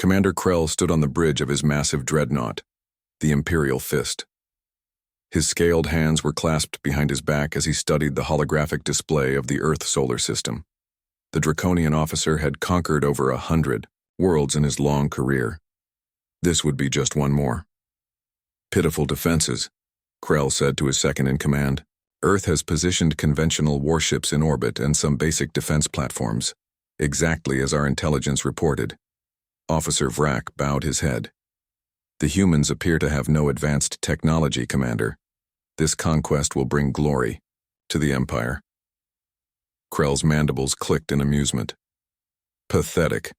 Commander Krell stood on the bridge of his massive dreadnought, the Imperial Fist. His scaled hands were clasped behind his back as he studied the holographic display of the Earth solar system. The Draconian officer had conquered over 100 worlds in his long career. This would be just one more. Pitiful defenses, Krell said to his second-in-command. Earth has positioned conventional warships in orbit and some basic defense platforms, exactly as our intelligence reported. Officer Vrak bowed his head. The humans appear to have no advanced technology, Commander. This conquest will bring glory to the Empire. Krell's mandibles clicked in amusement. Pathetic.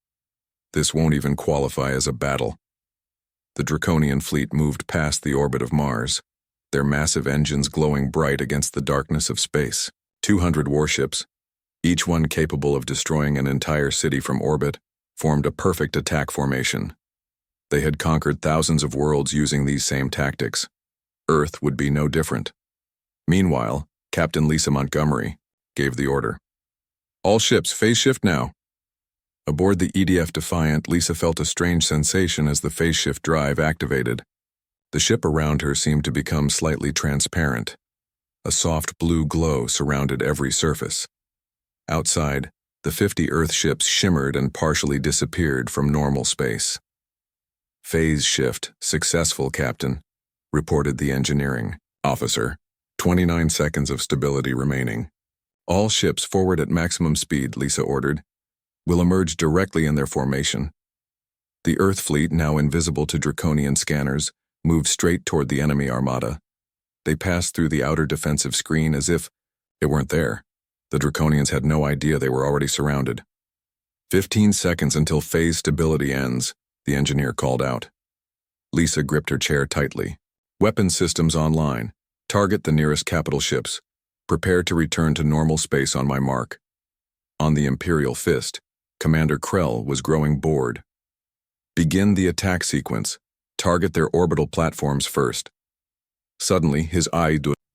This won't even qualify as a battle. The Draconian fleet moved past the orbit of Mars, their massive engines glowing bright against the darkness of space. 200 warships, each one capable of destroying an entire city from orbit, formed a perfect attack formation. They had conquered thousands of worlds using these same tactics. Earth would be no different. Meanwhile, Captain Lisa Montgomery gave the order. All ships, phase shift now. Aboard the EDF Defiant, Lisa felt a strange sensation as the phase shift drive activated. The ship around her seemed to become slightly transparent. A soft blue glow surrounded every surface. Outside, the 50 Earth ships shimmered and partially disappeared from normal space. Phase shift successful, Captain, reported the engineering officer. 29 seconds of stability remaining. All ships forward at maximum speed, Lisa ordered. Will emerge directly in their formation. The Earth fleet, now invisible to Draconian scanners, moved straight toward the enemy Armada. They passed through the outer defensive screen as if it weren't there. The Draconians had no idea they were already surrounded. 15 seconds until phase stability ends, the engineer called out. Lisa gripped her chair tightly. Weapon systems online. Target the nearest capital ships. Prepare to return to normal space on my mark. On the Imperial Fist, Commander Krell was growing bored. Begin the attack sequence. Target their orbital platforms first. Suddenly, his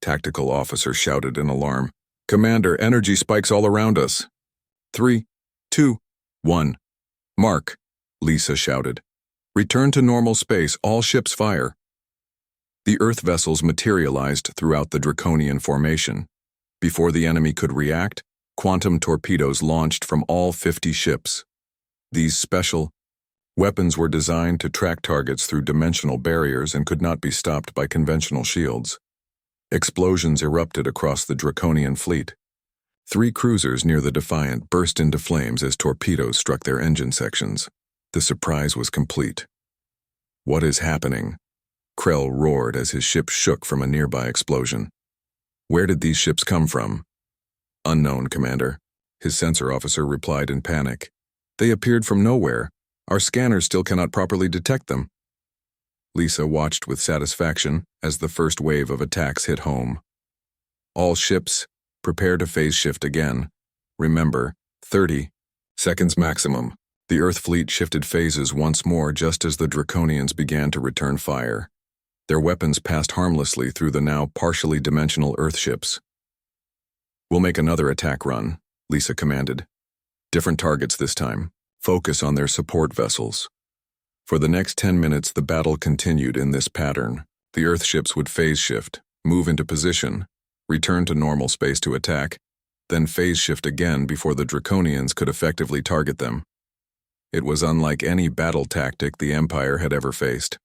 tactical officer shouted in alarm. Commander, energy spikes all around us. 3, 2, 1. Mark, Lisa shouted. Return to normal space, all ships fire. The Earth vessels materialized throughout the Draconian formation. Before the enemy could react, quantum torpedoes launched from all 50 ships. These special weapons were designed to track targets through dimensional barriers and could not be stopped by conventional shields. Explosions erupted across the Draconian fleet. 3 cruisers near the Defiant burst into flames as torpedoes struck their engine sections. The surprise was complete. What is happening? Krell roared as his ship shook from a nearby explosion. Where did these ships come from? Unknown, Commander, his sensor officer replied in panic. They appeared from nowhere. Our scanners still cannot properly detect them. Lisa watched with satisfaction as the first wave of attacks hit home. All ships, prepare to phase shift again. Remember, 30 seconds maximum. The Earth fleet shifted phases once more just as the Draconians began to return fire. Their weapons passed harmlessly through the now partially dimensional Earth ships. We'll make another attack run, Lisa commanded. Different targets this time. Focus on their support vessels. For the next 10 minutes, the battle continued in this pattern. The Earth ships would phase shift, move into position, return to normal space to attack, then phase shift again before the Draconians could effectively target them. It was unlike any battle tactic the Empire had ever faced.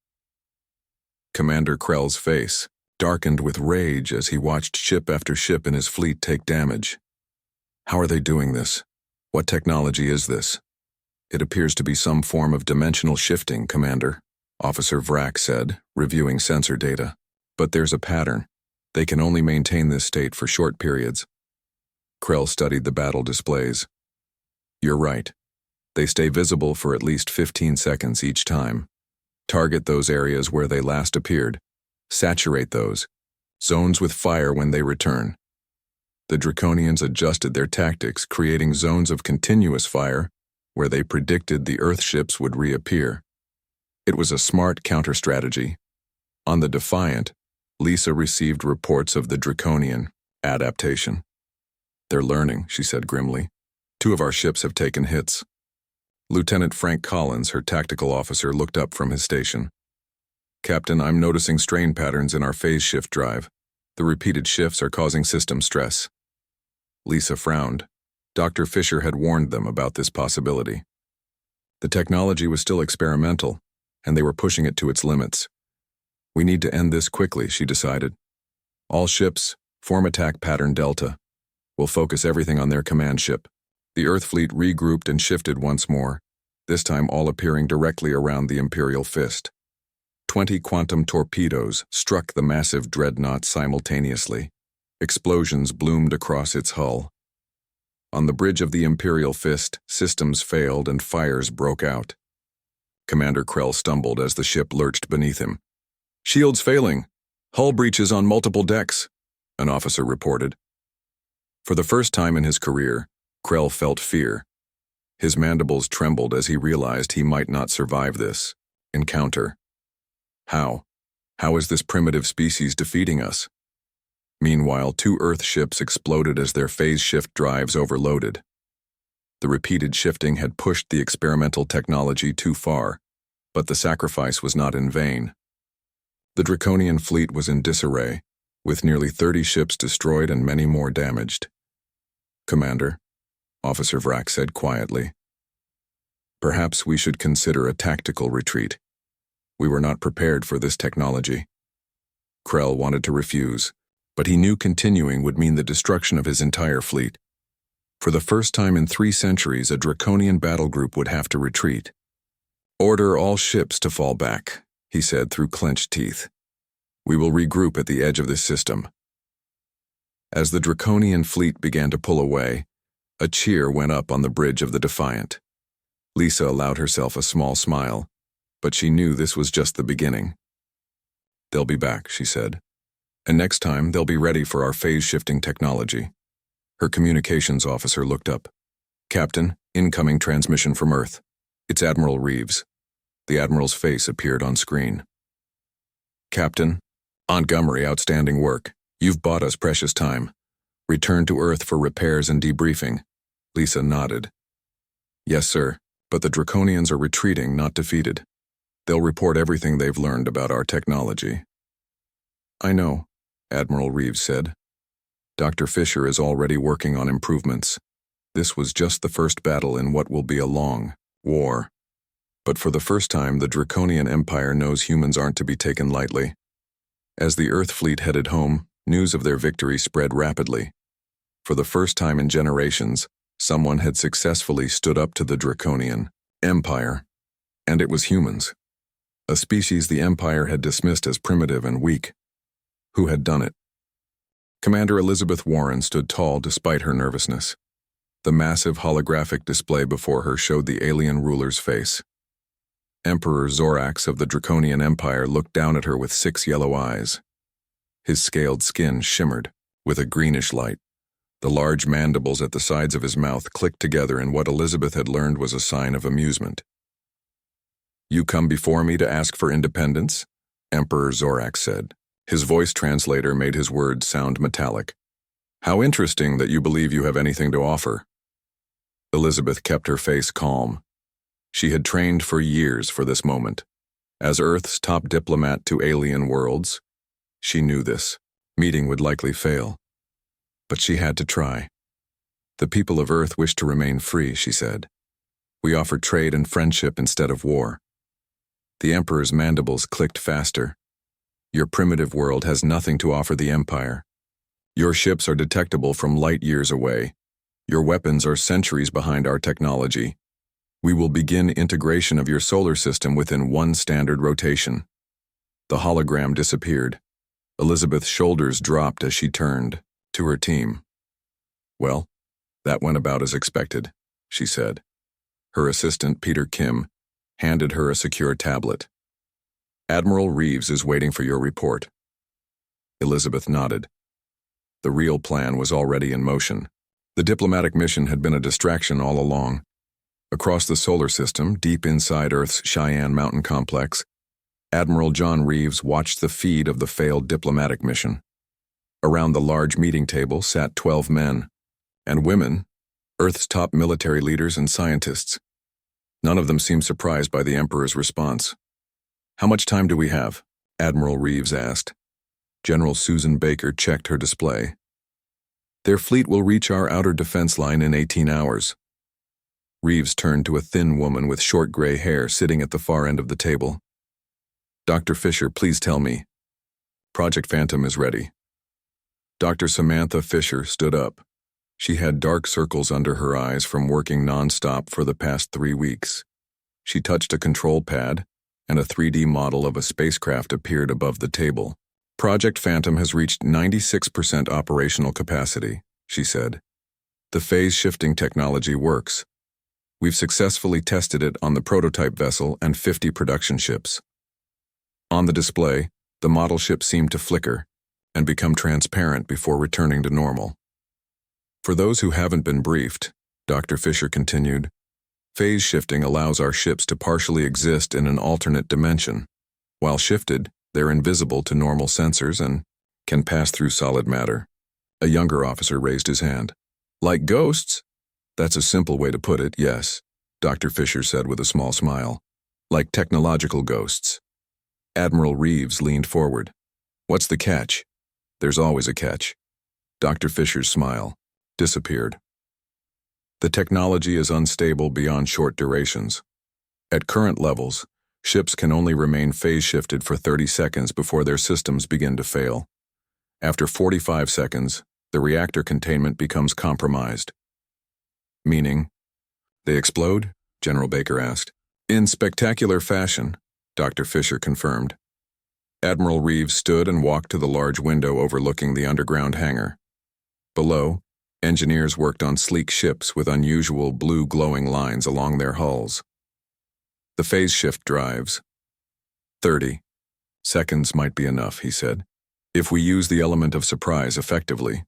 Commander Krell's face darkened with rage as he watched ship after ship in his fleet take damage. How are they doing this? What technology is this? It appears to be some form of dimensional shifting, Commander, Officer Vrak said, reviewing sensor data. But there's a pattern. They can only maintain this state for short periods. Krell studied the battle displays. You're right. They stay visible for at least 15 seconds each time. Target those areas where they last appeared. Saturate those. Zones with fire when they return. The Draconians adjusted their tactics, creating zones of continuous fire where they predicted the Earth ships would reappear. It was a smart counter-strategy. On the Defiant, Lisa received reports of the Draconian adaptation. They're learning, she said grimly. 2 of our ships have taken hits. Lieutenant Frank Collins, her tactical officer, looked up from his station. "Captain, I'm noticing strain patterns in our phase shift drive. The repeated shifts are causing system stress." Lisa frowned. Dr. Fisher had warned them about this possibility. The technology was still experimental, and they were pushing it to its limits. "We need to end this quickly," she decided. "All ships, form attack pattern Delta. We'll focus everything on their command ship." The Earth fleet regrouped and shifted once more, this time all appearing directly around the Imperial Fist. 20 quantum torpedoes struck the massive dreadnought simultaneously. Explosions bloomed across its hull. On the bridge of the Imperial Fist, systems failed and fires broke out. Commander Krell stumbled as the ship lurched beneath him. "Shields failing. Hull breaches on multiple decks," an officer reported. For the first time in his career, Krell felt fear. His mandibles trembled as he realized he might not survive this encounter. How? How is this primitive species defeating us? Meanwhile, 2 Earth ships exploded as their phase shift drives overloaded. The repeated shifting had pushed the experimental technology too far, but the sacrifice was not in vain. The Draconian fleet was in disarray, with nearly 30 ships destroyed and many more damaged. "Commander," Officer Vrak said quietly, "perhaps we should consider a tactical retreat. We were not prepared for this technology." Krell wanted to refuse, but he knew continuing would mean the destruction of his entire fleet. For the first time in 3 centuries, a Draconian battle group would have to retreat. "Order all ships to fall back," he said through clenched teeth. "We will regroup at the edge of this system." As the Draconian fleet began to pull away, a cheer went up on the bridge of the Defiant. Lisa allowed herself a small smile, but she knew this was just the beginning. "They'll be back," she said. "And next time, they'll be ready for our phase-shifting technology." Her communications officer looked up. "Captain, incoming transmission from Earth. It's Admiral Reeves." The Admiral's face appeared on screen. "Captain, Montgomery, outstanding work. You've bought us precious time. Return to Earth for repairs and debriefing." Lisa nodded. "Yes, sir, but the Draconians are retreating, not defeated. They'll report everything they've learned about our technology." "I know," Admiral Reeves said. "Dr. Fisher is already working on improvements. This was just the first battle in what will be a long war. But for the first time, the Draconian Empire knows humans aren't to be taken lightly." As the Earth fleet headed home, news of their victory spread rapidly. For the first time in generations, someone had successfully stood up to the Draconian Empire, and it was humans. A species the Empire had dismissed as primitive and weak. Who had done it? Commander Elizabeth Warren stood tall despite her nervousness. The massive holographic display before her showed the alien ruler's face. Emperor Zorax of the Draconian Empire looked down at her with 6 yellow eyes. His scaled skin shimmered with a greenish light. The large mandibles at the sides of his mouth clicked together in what Elizabeth had learned was a sign of amusement. "You come before me to ask for independence?" Emperor Zorax said. His voice translator made his words sound metallic. "How interesting that you believe you have anything to offer." Elizabeth kept her face calm. She had trained for years for this moment. As Earth's top diplomat to alien worlds, she knew this meeting would likely fail. But she had to try. "The people of Earth wish to remain free," she said. "We offer trade and friendship instead of war." The Emperor's mandibles clicked faster. "Your primitive world has nothing to offer the Empire. Your ships are detectable from light years away. Your weapons are centuries behind our technology. We will begin integration of your solar system within 1 standard rotation." The hologram disappeared. Elizabeth's shoulders dropped as she turned to her team. "Well, that went about as expected," she said. Her assistant, Peter Kim, handed her a secure tablet. "Admiral Reeves is waiting for your report." Elizabeth nodded. The real plan was already in motion. The diplomatic mission had been a distraction all along. Across the solar system, deep inside Earth's Cheyenne Mountain complex, Admiral John Reeves watched the feed of the failed diplomatic mission. Around the large meeting table sat 12 men and women, Earth's top military leaders and scientists. None of them seemed surprised by the Emperor's response. "How much time do we have?" Admiral Reeves asked. General Susan Baker checked her display. "Their fleet will reach our outer defense line in 18 hours. Reeves turned to a thin woman with short gray hair sitting at the far end of the table. "Dr. Fisher, please tell me. Project Phantom is ready." Dr. Samantha Fisher stood up. She had dark circles under her eyes from working non-stop for the past 3 weeks. She touched a control pad, and a 3D model of a spacecraft appeared above the table. "Project Phantom has reached 96% operational capacity," she said. "The phase-shifting technology works. We've successfully tested it on the prototype vessel and 50 production ships." On the display, the model ship seemed to flicker and become transparent before returning to normal. "For those who haven't been briefed," Dr. Fisher continued, "phase shifting allows our ships to partially exist in an alternate dimension. While shifted, they're invisible to normal sensors and can pass through solid matter." A younger officer raised his hand. "Like ghosts?" "That's a simple way to put it, yes," Dr. Fisher said with a small smile. "Like technological ghosts." Admiral Reeves leaned forward. "What's the catch?" "There's always a catch." Dr. Fisher's smile disappeared. "The technology is unstable beyond short durations. At current levels, ships can only remain phase-shifted for 30 seconds before their systems begin to fail. After 45 seconds, the reactor containment becomes compromised." "Meaning?" "They explode?" General Baker asked. "In spectacular fashion," Dr. Fisher confirmed. Admiral Reeves stood and walked to the large window overlooking the underground hangar. Below, engineers worked on sleek ships with unusual blue glowing lines along their hulls. "The phase shift drives. 30 seconds might be enough," he said. "If we use the element of surprise effectively."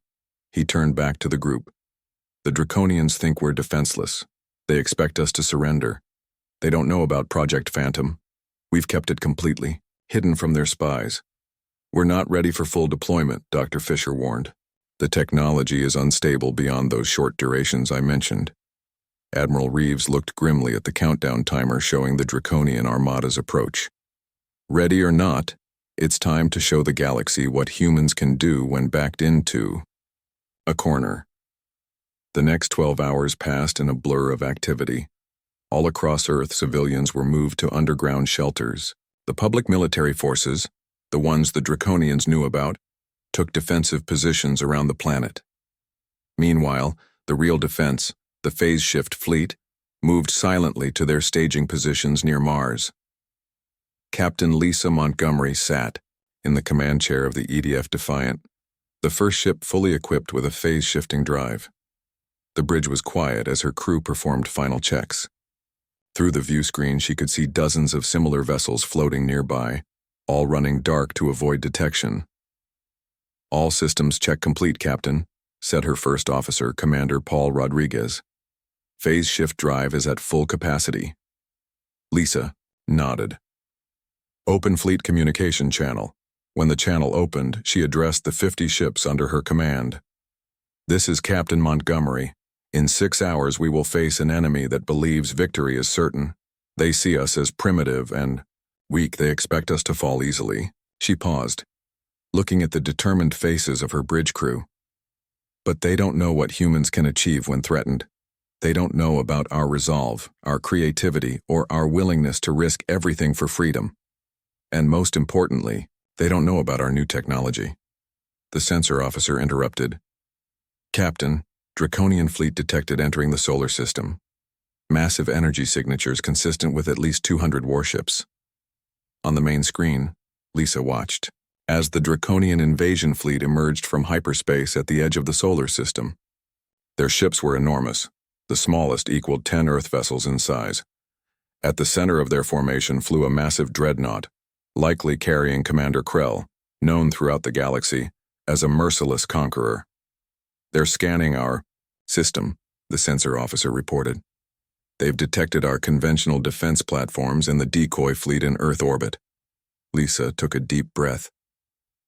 He turned back to the group. "The Draconians think we're defenseless. They expect us to surrender. They don't know about Project Phantom. We've kept it completely hidden from their spies. We're not ready for full deployment," Dr. Fisher warned. "The technology is unstable beyond those short durations I mentioned." Admiral Reeves looked grimly at the countdown timer showing the Draconian Armada's approach. "Ready or not, it's time to show the galaxy what humans can do when backed into a corner." The next 12 hours passed in a blur of activity. All across Earth, civilians were moved to underground shelters. The public military forces, the ones the Draconians knew about, took defensive positions around the planet. Meanwhile, the real defense, the phase shift fleet, moved silently to their staging positions near Mars. Captain Lisa Montgomery sat in the command chair of the EDF Defiant, the first ship fully equipped with a phase-shifting drive. The bridge was quiet as her crew performed final checks. Through the view screen, she could see dozens of similar vessels floating nearby, all running dark to avoid detection. "All systems check complete, Captain," said her first officer, Commander Paul Rodriguez. "Phase shift drive is at full capacity." Lisa nodded. "Open fleet communication channel." When the channel opened, she addressed the 50 ships under her command. "This is Captain Montgomery. In 6 hours we will face an enemy that believes victory is certain. They see us as primitive and weak. They expect us to fall easily." She paused, looking at the determined faces of her bridge crew. "But they don't know what humans can achieve when threatened. They don't know about our resolve, our creativity, or our willingness to risk everything for freedom. And most importantly, they don't know about our new technology." The sensor officer interrupted. "Captain, Draconian fleet detected entering the solar system. Massive energy signatures consistent with at least 200 warships." On the main screen, Lisa watched as the Draconian invasion fleet emerged from hyperspace at the edge of the solar system. Their ships were enormous. The smallest equaled 10 Earth vessels in size. At the center of their formation flew a massive dreadnought, likely carrying Commander Krell, known throughout the galaxy as a merciless conqueror. "They're scanning our system," the sensor officer reported. "They've detected our conventional defense platforms and the decoy fleet in Earth orbit." Lisa took a deep breath.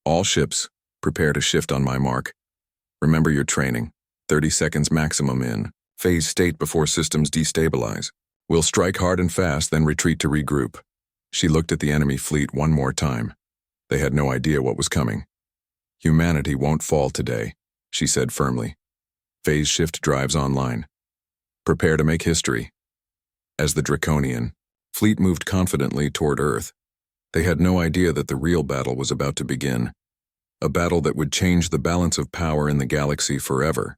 "All ships, prepare to shift on my mark. Remember your training. 30 seconds maximum in phase state before systems destabilize." We'll strike hard and fast, then retreat to regroup. She looked at the enemy fleet one more time. They had no idea what was coming. Humanity won't fall today, she said firmly. Phase shift drives online. Prepare to make history. As the Draconian fleet moved confidently toward Earth, they had no idea that the real battle was about to begin. A battle that would change the balance of power in the galaxy forever.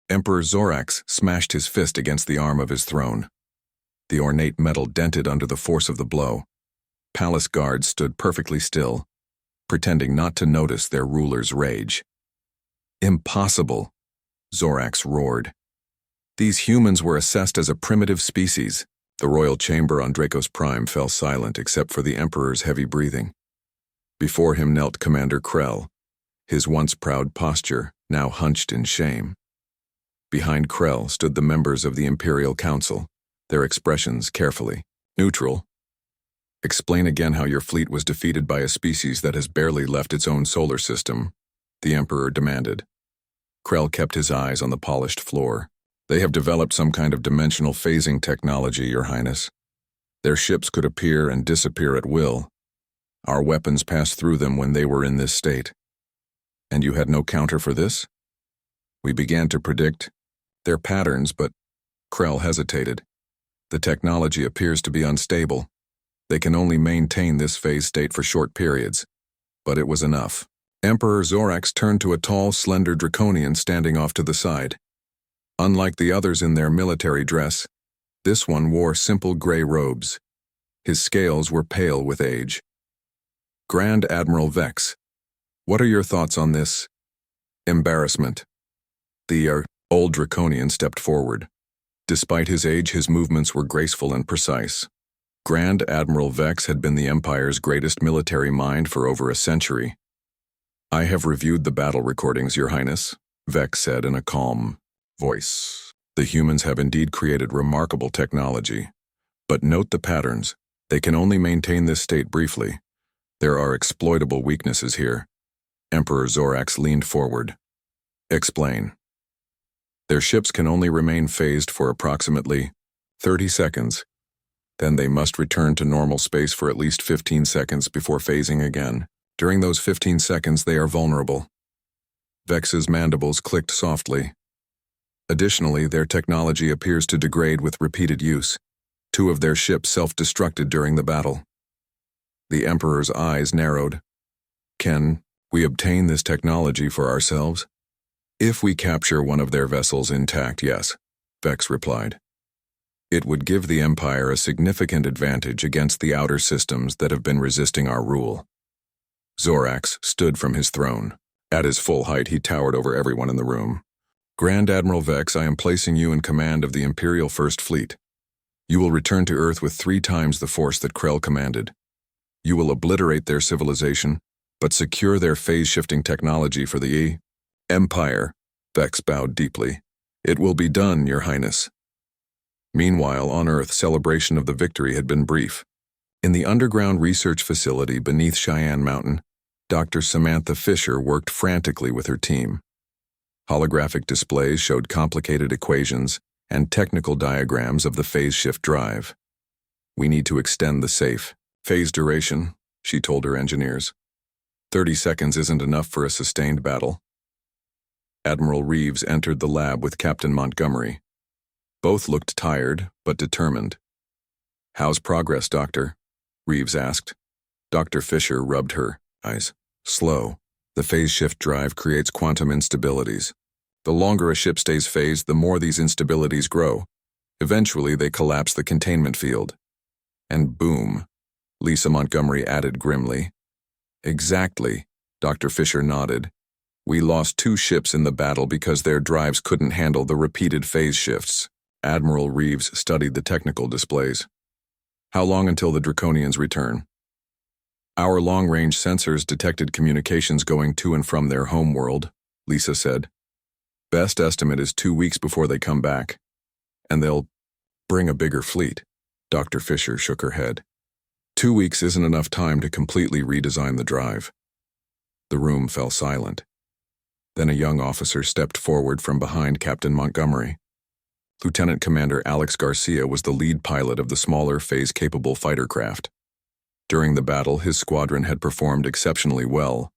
Emperor Zorax smashed his fist against the arm of his throne. The ornate metal dented under the force of the blow. Palace guards stood perfectly still, pretending not to notice their ruler's rage. Impossible, Zorax roared. These humans were assessed as a primitive species. The royal chamber on Dracos Prime fell silent except for the Emperor's heavy breathing. Before him knelt Commander Krell, his once proud posture now hunched in shame. Behind Krell stood the members of the Imperial Council, their expressions carefully neutral. Explain again how your fleet was defeated by a species that has barely left its own solar system, the Emperor demanded. Krell kept his eyes on the polished floor. They have developed some kind of dimensional phasing technology, Your Highness. Their ships could appear and disappear at will. Our weapons passed through them when they were in this state. And you had no counter for this? We began to predict their patterns, but Krell hesitated. The technology appears to be unstable. They can only maintain this phase state for short periods. But it was enough. Emperor Zorax turned to a tall, slender Draconian standing off to the side. Unlike the others in their military dress, this one wore simple gray robes. His scales were pale with age. Grand Admiral Vex, what are your thoughts on this embarrassment? The old Draconian stepped forward. Despite his age, his movements were graceful and precise. Grand Admiral Vex had been the Empire's greatest military mind for over a century. I have reviewed the battle recordings, Your Highness, Vex said in a calm voice. The humans have indeed created remarkable technology. But note the patterns. They can only maintain this state briefly. There are exploitable weaknesses here. Emperor Zorax leaned forward. Explain. Their ships can only remain phased for approximately 30 seconds. Then they must return to normal space for at least 15 seconds before phasing again. During those 15 seconds, they are vulnerable. Vex's mandibles clicked softly. Additionally, their technology appears to degrade with repeated use. 2 of their ships self-destructed during the battle. The Emperor's eyes narrowed. Can we obtain this technology for ourselves? If we capture one of their vessels intact, yes, Vex replied. It would give the Empire a significant advantage against the outer systems that have been resisting our rule. Zorax stood from his throne. At his full height, he towered over everyone in the room. Grand Admiral Vex, I am placing you in command of the Imperial First Fleet. You will return to Earth with 3 times the force that Krell commanded. You will obliterate their civilization, but secure their phase-shifting technology for the Empire. Vex bowed deeply. It will be done, Your Highness. Meanwhile, on Earth, celebration of the victory had been brief. In the underground research facility beneath Cheyenne Mountain, Dr. Samantha Fisher worked frantically with her team. Holographic displays showed complicated equations and technical diagrams of the phase shift drive. We need to extend the safe phase duration, she told her engineers. 30 seconds isn't enough for a sustained battle. Admiral Reeves entered the lab with Captain Montgomery. Both looked tired, but determined. How's progress, Doctor? Reeves asked. Dr. Fisher rubbed her eyes. Slow. The phase shift drive creates quantum instabilities. The longer a ship stays phased, the more these instabilities grow. Eventually, they collapse the containment field. And boom, Lisa Montgomery added grimly. Exactly, Dr. Fisher nodded. We lost 2 ships in the battle because their drives couldn't handle the repeated phase shifts. Admiral Reeves studied the technical displays. How long until the Draconians return? Our long-range sensors detected communications going to and from their homeworld, Lisa said. Best estimate is 2 weeks before they come back. And they'll bring a bigger fleet. Dr. Fisher shook her head. 2 weeks isn't enough time to completely redesign the drive. The room fell silent. Then a young officer stepped forward from behind Captain Montgomery. Lieutenant Commander Alex Garcia was the lead pilot of the smaller, phase-capable fighter craft. During the battle, his squadron had performed exceptionally well.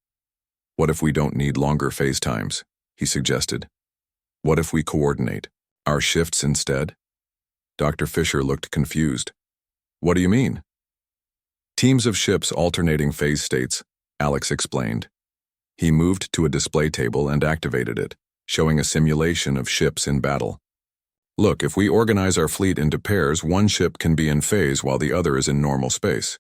"What if we don't need longer phase times?" he suggested. "What if we coordinate our shifts instead?" Dr. Fisher looked confused. "What do you mean?" "Teams of ships alternating phase states," Alex explained. He moved to a display table and activated it, showing a simulation of ships in battle. "Look, if we organize our fleet into pairs, one ship can be in phase while the other is in normal space.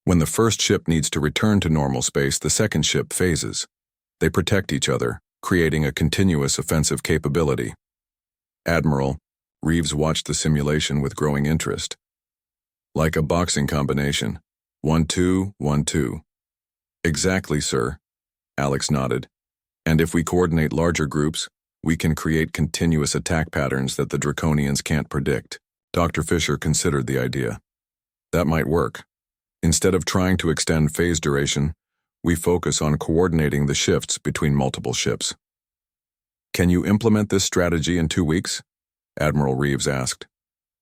When the first ship needs to return to normal space, the second ship phases. They protect each other, creating a continuous offensive capability." Admiral Reeves watched the simulation with growing interest. "Like a boxing combination. 1-2, 1-2. "Exactly, sir," Alex nodded. "And if we coordinate larger groups, we can create continuous attack patterns that the Draconians can't predict." Dr. Fisher considered the idea. "That might work. Instead of trying to extend phase duration, we focus on coordinating the shifts between multiple ships." "Can you implement this strategy in 2 weeks?" Admiral Reeves asked.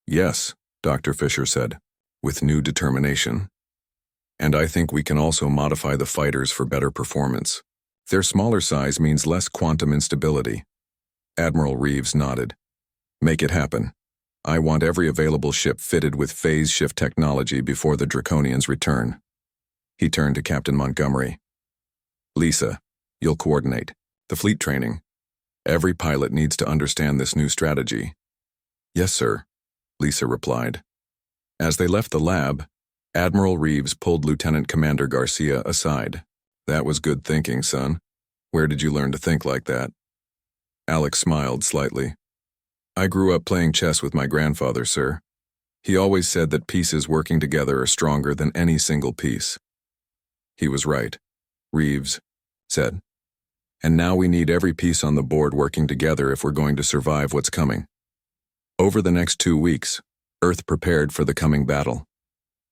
"Yes," Dr. Fisher said, with new determination. "And I think we can also modify the fighters for better performance. Their smaller size means less quantum instability." Admiral Reeves nodded. "Make it happen. I want every available ship fitted with phase shift technology before the Draconians return." He turned to Captain Montgomery. "Lisa, you'll coordinate the fleet training. Every pilot needs to understand this new strategy." "Yes, sir," Lisa replied. As they left the lab, Admiral Reeves pulled Lieutenant Commander Garcia aside. "That was good thinking, son. Where did you learn to think like that?" Alex smiled slightly. "I grew up playing chess with my grandfather, sir. He always said that pieces working together are stronger than any single piece." "He was right," Reeves said. "And now we need every piece on the board working together if we're going to survive what's coming." Over the next 2 weeks, Earth prepared for the coming battle.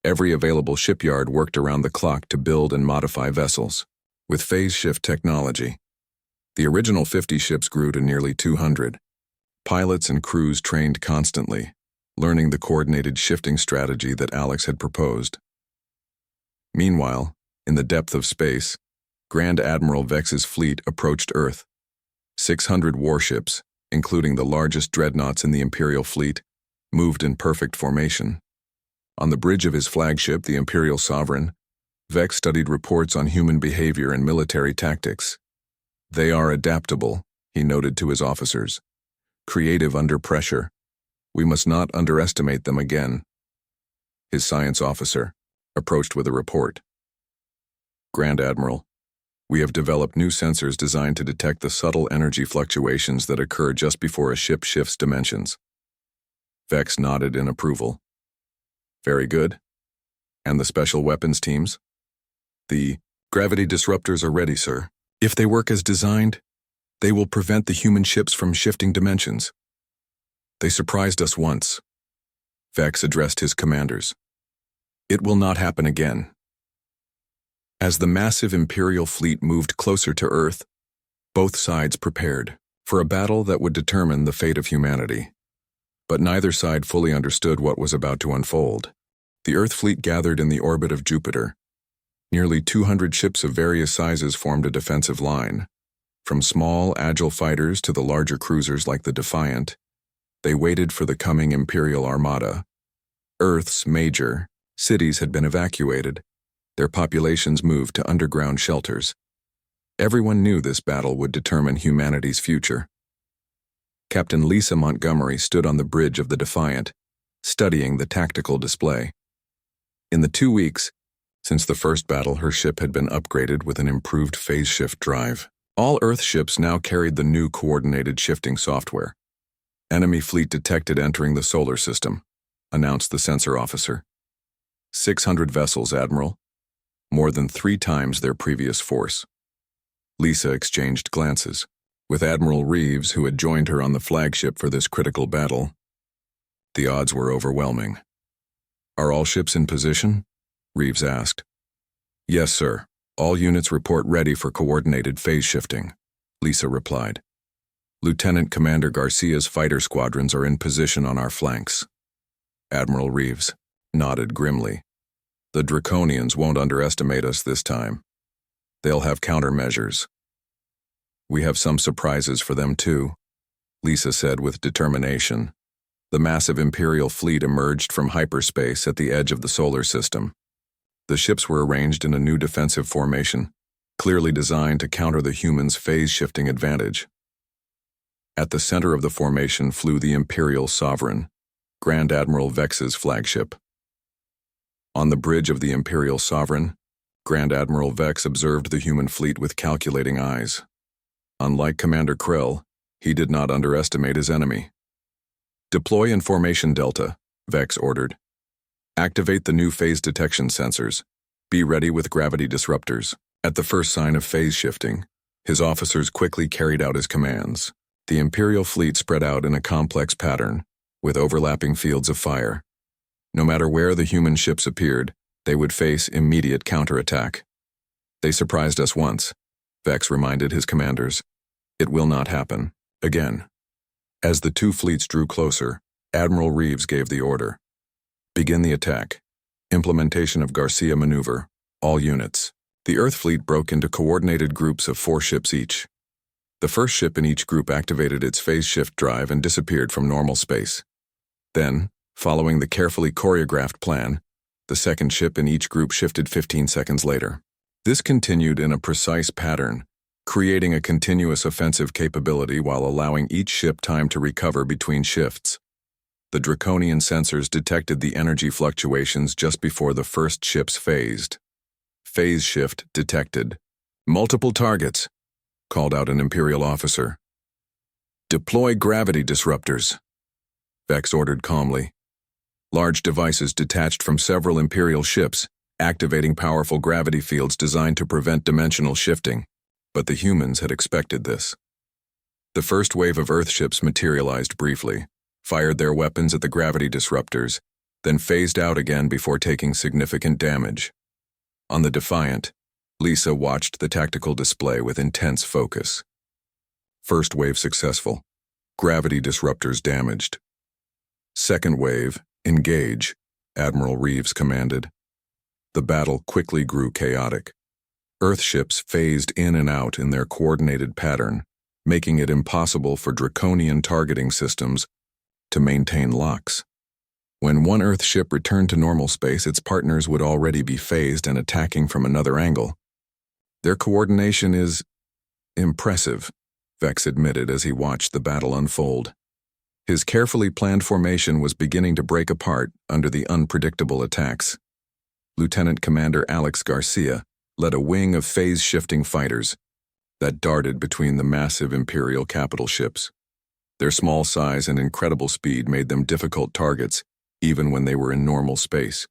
Every available shipyard worked around the clock to build and modify vessels with phase shift technology. The original 50 ships grew to nearly 200. Pilots and crews trained constantly, learning the coordinated shifting strategy that Alex had proposed. Meanwhile, in the depth of space, Grand Admiral Vex's fleet approached Earth. 600 warships, including the largest dreadnoughts in the Imperial fleet, moved in perfect formation. On the bridge of his flagship, the Imperial Sovereign, Vex studied reports on human behavior and military tactics. "They are adaptable," he noted to his officers. "Creative under pressure. We must not underestimate them again." His science officer approached with a report. "Grand Admiral, we have developed new sensors designed to detect the subtle energy fluctuations that occur just before a ship shifts dimensions." Vex nodded in approval. "Very good. And the special weapons teams?" "The gravity disruptors are ready, sir. If they work as designed, they will prevent the human ships from shifting dimensions. They surprised us once." Vex addressed his commanders. "It will not happen again." As the massive Imperial fleet moved closer to Earth, both sides prepared for a battle that would determine the fate of humanity. But neither side fully understood what was about to unfold. The Earth fleet gathered in the orbit of Jupiter. Nearly 200 ships of various sizes formed a defensive line. From small, agile fighters to the larger cruisers like the Defiant, they waited for the coming Imperial Armada. Earth's major cities had been evacuated. Their populations moved to underground shelters. Everyone knew this battle would determine humanity's future. Captain Lisa Montgomery stood on the bridge of the Defiant, studying the tactical display. In the 2 weeks since the first battle, her ship had been upgraded with an improved phase shift drive. All Earth ships now carried the new coordinated shifting software. "Enemy fleet detected entering the solar system," announced the sensor officer. 600 vessels, Admiral. More than 3 times their previous force." Lisa exchanged glances with Admiral Reeves, who had joined her on the flagship for this critical battle. The odds were overwhelming. "Are all ships in position?" Reeves asked. "Yes, sir. All units report ready for coordinated phase shifting," Lisa replied. Lieutenant Commander Garcia's fighter squadrons are in position on our flanks. Admiral Reeves nodded grimly. The Draconians won't underestimate us this time. They'll have countermeasures. We have some surprises for them too, Lisa said with determination. The massive Imperial fleet emerged from hyperspace at the edge of the solar system. The ships were arranged in a new defensive formation, clearly designed to counter the humans' phase-shifting advantage. At the center of the formation flew the Imperial Sovereign, Grand Admiral Vex's flagship. On the bridge of the Imperial Sovereign, Grand Admiral Vex observed the human fleet with calculating eyes. Unlike Commander Krell, he did not underestimate his enemy. Deploy in Formation Delta, Vex ordered. Activate the new phase detection sensors. Be ready with gravity disruptors. At the first sign of phase shifting, his officers quickly carried out his commands. The Imperial fleet spread out in a complex pattern, with overlapping fields of fire. No matter where the human ships appeared, they would face immediate counterattack. They surprised us once, Vex reminded his commanders. It will not happen again. As the two fleets drew closer, Admiral Reeves gave the order. Begin the attack. Implementation of Garcia maneuver. All units. The Earth fleet broke into coordinated groups of 4 ships each. The first ship in each group activated its phase shift drive and disappeared from normal space. Then, following the carefully choreographed plan, the second ship in each group shifted 15 seconds later. This continued in a precise pattern, creating a continuous offensive capability while allowing each ship time to recover between shifts. The draconian sensors detected the energy fluctuations just before the first ships phased. Phase shift detected. Multiple targets, called out an Imperial officer. Deploy gravity disruptors, Vex ordered calmly. Large devices detached from several Imperial ships, activating powerful gravity fields designed to prevent dimensional shifting. But the humans had expected this. The first wave of Earth ships materialized briefly, fired their weapons at the gravity disruptors, then phased out again before taking significant damage. On the Defiant, Lisa watched the tactical display with intense focus. First wave successful. Gravity disruptors damaged. Second wave, engage, Admiral Reeves commanded. The battle quickly grew chaotic. Earth ships phased in and out in their coordinated pattern, making it impossible for draconian targeting systems to maintain locks. When one Earth ship returned to normal space, its partners would already be phased and attacking from another angle. Their coordination is impressive, Vex admitted as he watched the battle unfold. His carefully planned formation was beginning to break apart under the unpredictable attacks. Lieutenant Commander Alex Garcia led a wing of phase-shifting fighters that darted between the massive Imperial capital ships. Their small size and incredible speed made them difficult targets, even when they were in normal space.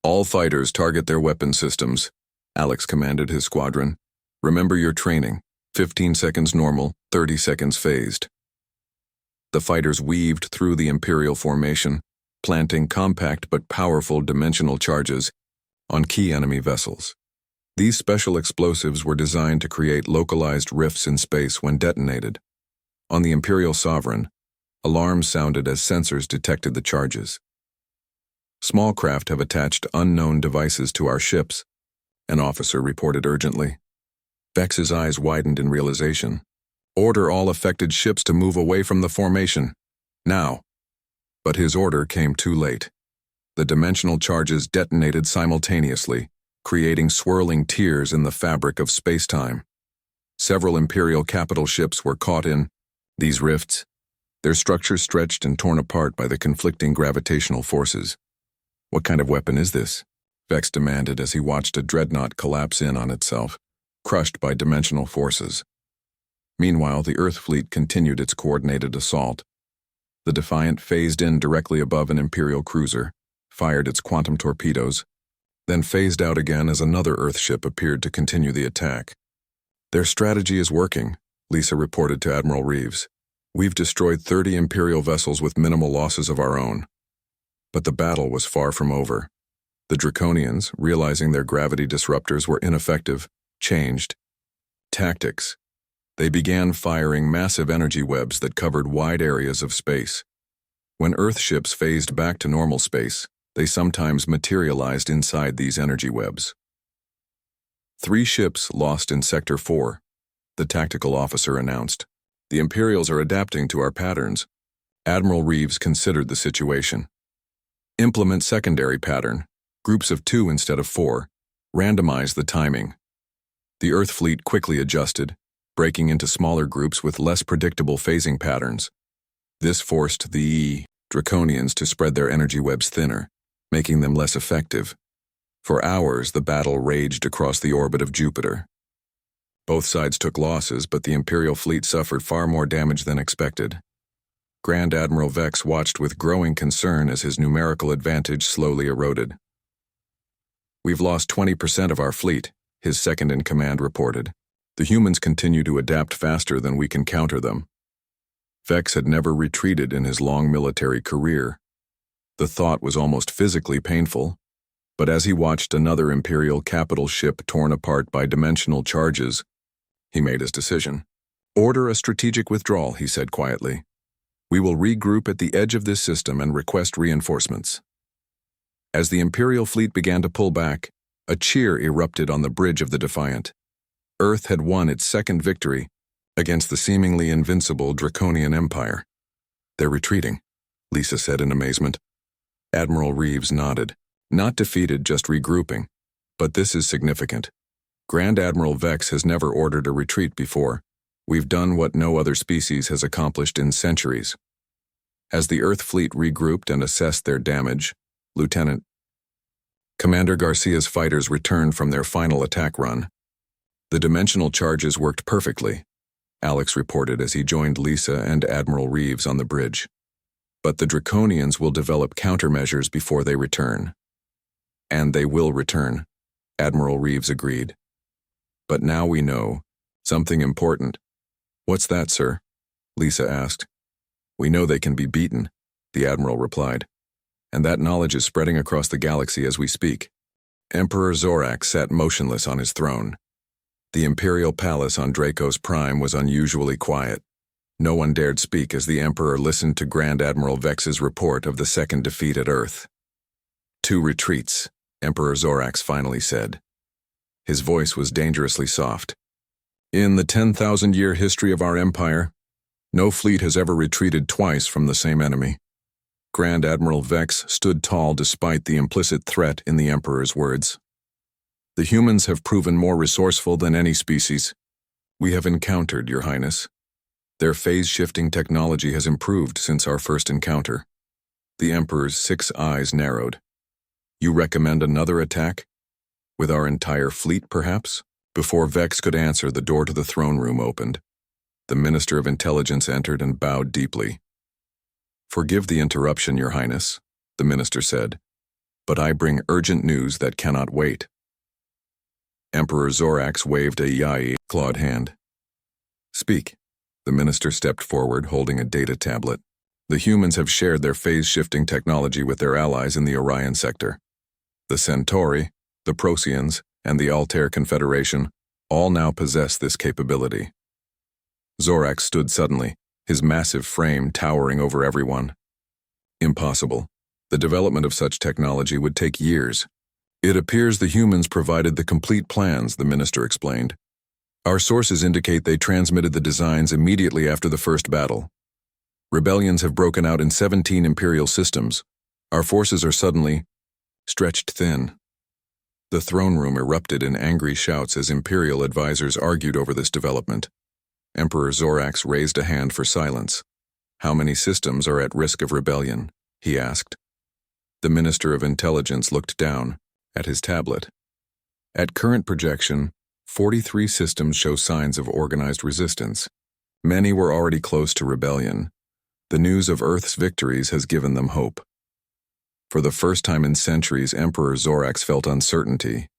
All fighters target their weapon systems, Alex commanded his squadron. Remember your training, 15 seconds normal, 30 seconds phased. The fighters weaved through the Imperial formation, planting compact but powerful dimensional charges on key enemy vessels. These special explosives were designed to create localized rifts in space when detonated. On the Imperial Sovereign, alarms sounded as sensors detected the charges. Small craft have attached unknown devices to our ships, an officer reported urgently. Vex's eyes widened in realization. Order all affected ships to move away from the formation. Now. But his order came too late. The dimensional charges detonated simultaneously, creating swirling tears in the fabric of space-time. Several Imperial capital ships were caught in these rifts, their structures stretched and torn apart by the conflicting gravitational forces. What kind of weapon is this? Vex demanded as he watched a dreadnought collapse in on itself, crushed by dimensional forces. Meanwhile, the Earth fleet continued its coordinated assault. The Defiant phased in directly above an Imperial cruiser, fired its quantum torpedoes, then phased out again as another Earth ship appeared to continue the attack. Their strategy is working, Lisa reported to Admiral Reeves. We've destroyed 30 Imperial vessels with minimal losses of our own. But the battle was far from over. The Draconians, realizing their gravity disruptors were ineffective, changed tactics. They began firing massive energy webs that covered wide areas of space. When Earth ships phased back to normal space, they sometimes materialized inside these energy webs. 3 ships lost in Sector 4, the tactical officer announced. The Imperials are adapting to our patterns. Admiral Reeves considered the situation. Implement secondary pattern, groups of 2 instead of 4, randomize the timing. The Earth fleet quickly adjusted, breaking into smaller groups with less predictable phasing patterns. This forced the Draconians to spread their energy webs thinner, making them less effective. For hours, the battle raged across the orbit of Jupiter. Both sides took losses, but the Imperial fleet suffered far more damage than expected. Grand Admiral Vex watched with growing concern as his numerical advantage slowly eroded. "We've lost 20% of our fleet," his second-in-command reported. "The humans continue to adapt faster than we can counter them." Vex had never retreated in his long military career. The thought was almost physically painful, but as he watched another Imperial capital ship torn apart by dimensional charges, he made his decision. "Order a strategic withdrawal," he said quietly. "We will regroup at the edge of this system and request reinforcements." As the Imperial fleet began to pull back, a cheer erupted on the bridge of the Defiant. Earth had won its second victory against the seemingly invincible Draconian Empire. "They're retreating," Lisa said in amazement. Admiral Reeves nodded. "Not defeated, just regrouping. But this is significant. Grand Admiral Vex has never ordered a retreat before. We've done what no other species has accomplished in centuries." As the Earth fleet regrouped and assessed their damage, Lieutenant Commander Garcia's fighters returned from their final attack run. "The dimensional charges worked perfectly," Alex reported as he joined Lisa and Admiral Reeves on the bridge. "But the Draconians will develop countermeasures before they return." "And they will return," Admiral Reeves agreed. "But now we know something important." "What's that, sir?" Lisa asked. "We know they can be beaten," the Admiral replied. "And that knowledge is spreading across the galaxy as we speak." Emperor Zorak sat motionless on his throne. The Imperial Palace on Dracos Prime was unusually quiet. No one dared speak as the Emperor listened to Grand Admiral Vex's report of the second defeat at Earth. "2 retreats," Emperor Zorax finally said. His voice was dangerously soft. "In the 10,000-year history of our empire, no fleet has ever retreated twice from the same enemy." Grand Admiral Vex stood tall despite the implicit threat in the Emperor's words. "The humans have proven more resourceful than any species. We have encountered, Your Highness. Their phase-shifting technology has improved since our first encounter." The Emperor's 6 eyes narrowed. "You recommend another attack? With our entire fleet, perhaps?" Before Vex could answer, the door to the throne room opened. The Minister of Intelligence entered and bowed deeply. "Forgive the interruption, Your Highness," the minister said, "but I bring urgent news that cannot wait." Emperor Zorax waved a clawed hand. "Speak." The minister stepped forward, holding a data tablet. "The humans have shared their phase-shifting technology with their allies in the Orion sector. The Centauri, the Procyans, and the Altair Confederation all now possess this capability." Zorax stood suddenly, his massive frame towering over everyone. "Impossible. The development of such technology would take years. It appears the humans provided the complete plans," the minister explained. "Our sources indicate they transmitted the designs immediately after the first battle. Rebellions have broken out in 17 Imperial systems. Our forces are suddenly stretched thin." The throne room erupted in angry shouts as Imperial advisors argued over this development. Emperor Zorax raised a hand for silence. "How many systems are at risk of rebellion?" he asked. The Minister of Intelligence looked down at his tablet. "At current projection, 43 systems show signs of organized resistance. Many were already close to rebellion. The news of Earth's victories has given them hope." For the first time in centuries, Emperor Zorax felt uncertainty.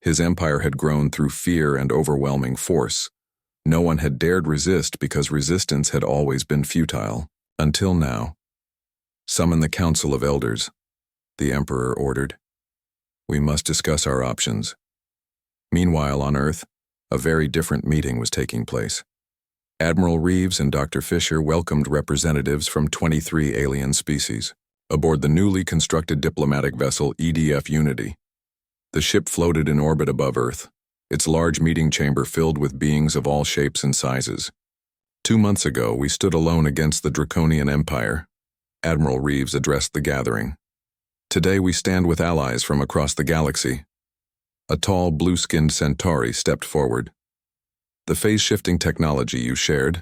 His empire had grown through fear and overwhelming force. No one had dared resist because resistance had always been futile. Until now. "Summon the Council of Elders," the Emperor ordered. "We must discuss our options." Meanwhile, on Earth, a very different meeting was taking place. Admiral Reeves and Dr. Fisher welcomed representatives from 23 alien species aboard the newly constructed diplomatic vessel EDF Unity. The ship floated in orbit above Earth, its large meeting chamber filled with beings of all shapes and sizes. 2 months ago, we stood alone against the Draconian Empire. Admiral Reeves addressed the gathering. Today we stand with allies from across the galaxy. A tall, blue-skinned Centauri stepped forward. The phase-shifting technology you shared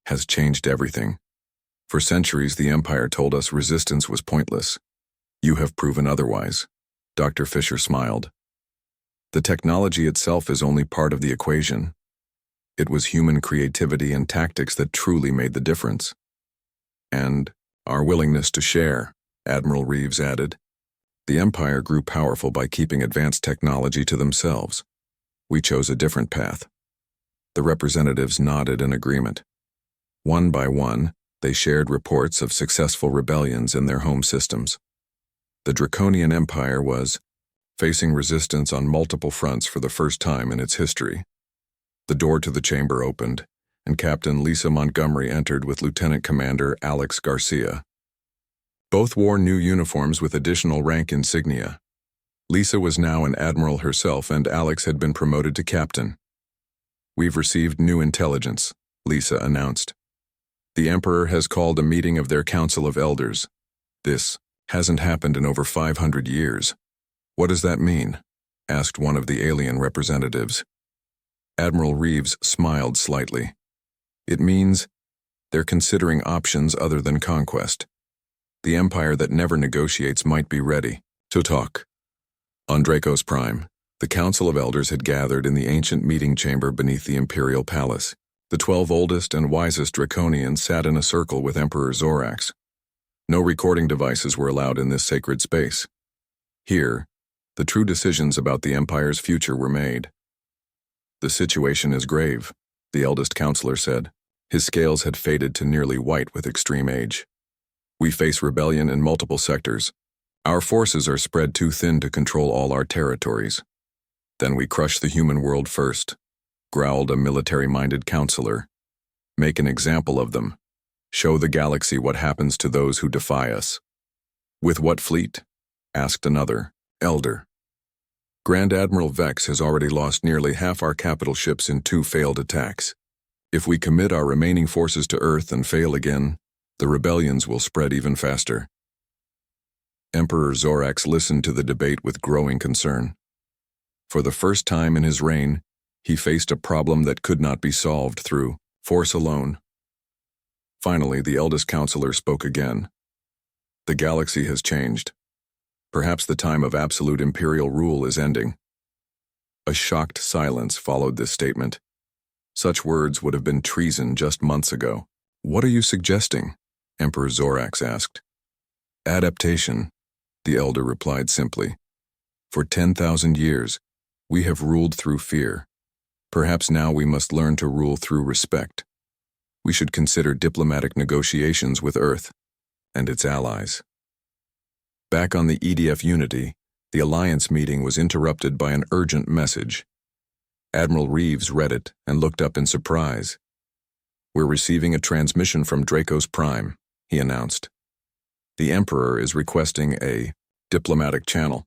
has changed everything. For centuries, the Empire told us resistance was pointless. You have proven otherwise. Dr. Fisher smiled. The technology itself is only part of the equation. It was human creativity and tactics that truly made the difference. And our willingness to share, Admiral Reeves added. The Empire grew powerful by keeping advanced technology to themselves. We chose a different path. The representatives nodded in agreement. One by one, they shared reports of successful rebellions in their home systems. The Draconian Empire was facing resistance on multiple fronts for the first time in its history. The door to the chamber opened, and Captain Lisa Montgomery entered with Lieutenant Commander Alex Garcia. Both wore new uniforms with additional rank insignia. Lisa was now an admiral herself, and Alex had been promoted to captain. We've received new intelligence, Lisa announced. The Emperor has called a meeting of their Council of Elders. This hasn't happened in over 500 years. What does that mean? Asked one of the alien representatives. Admiral Reeves smiled slightly. It means they're considering options other than conquest. The empire that never negotiates might be ready to talk. On Dracos Prime, the Council of Elders had gathered in the ancient meeting chamber beneath the Imperial Palace. The 12 oldest and wisest Draconians sat in a circle with Emperor Zorax. No recording devices were allowed in this sacred space. Here, the true decisions about the Empire's future were made. The situation is grave, the eldest counselor said. His scales had faded to nearly white with extreme age. We face rebellion in multiple sectors. Our forces are spread too thin to control all our territories. Then we crush the human world first, growled a military-minded counselor. Make an example of them. Show the galaxy what happens to those who defy us. With what fleet? Asked another, elder. Grand Admiral Vex has already lost nearly half our capital ships in 2 failed attacks. If we commit our remaining forces to Earth and fail again, the rebellions will spread even faster. Emperor Zorax listened to the debate with growing concern. For the first time in his reign, he faced a problem that could not be solved through force alone. Finally, the eldest counselor spoke again. The galaxy has changed. Perhaps the time of absolute imperial rule is ending. A shocked silence followed this statement. Such words would have been treason just months ago. What are you suggesting? Emperor Zorax asked. Adaptation, the elder replied simply. For 10,000 years, we have ruled through fear. Perhaps now we must learn to rule through respect. We should consider diplomatic negotiations with Earth and its allies. Back on the EDF Unity, the Alliance meeting was interrupted by an urgent message. Admiral Reeves read it and looked up in surprise. We're receiving a transmission from Dracos Prime, he announced. The Emperor is requesting a diplomatic channel.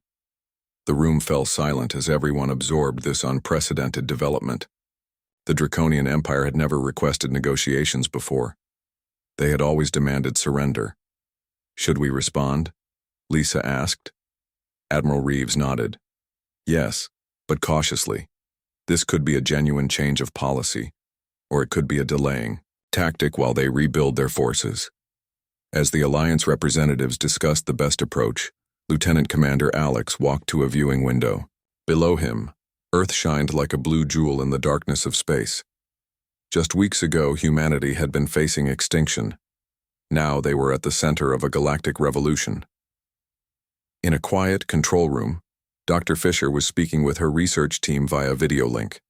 The room fell silent as everyone absorbed this unprecedented development. The Draconian Empire had never requested negotiations before. They had always demanded surrender. Should we respond? Lisa asked. Admiral Reeves nodded. Yes, but cautiously. This could be a genuine change of policy, or it could be a delaying tactic while they rebuild their forces. As the Alliance representatives discussed the best approach, Lieutenant Commander Alex walked to a viewing window. Below him, Earth shined like a blue jewel in the darkness of space. Just weeks ago, humanity had been facing extinction. Now they were at the center of a galactic revolution. In a quiet control room, Dr. Fisher was speaking with her research team via video link.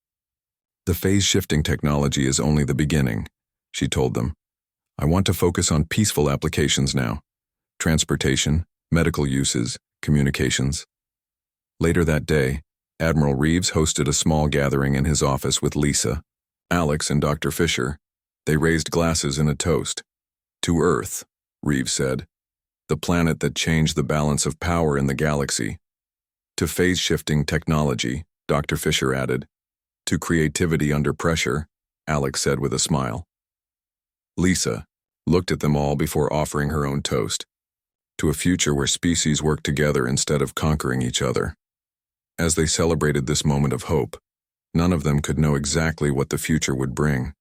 The phase-shifting technology is only the beginning, she told them. I want to focus on peaceful applications now. Transportation, medical uses, communications. Later that day, Admiral Reeves hosted a small gathering in his office with Lisa, Alex, and Dr. Fisher. They raised glasses in a toast. To Earth, Reeves said, the planet that changed the balance of power in the galaxy. To phase-shifting technology, Dr. Fisher added. To creativity under pressure, Alex said with a smile. Lisa looked at them all before offering her own toast. To a future where species work together instead of conquering each other. As they celebrated this moment of hope, none of them could know exactly what the future would bring.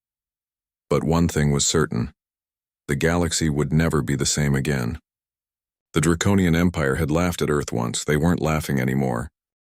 But one thing was certain. The galaxy would never be the same again. The Draconian Empire had laughed at Earth once. They weren't laughing anymore.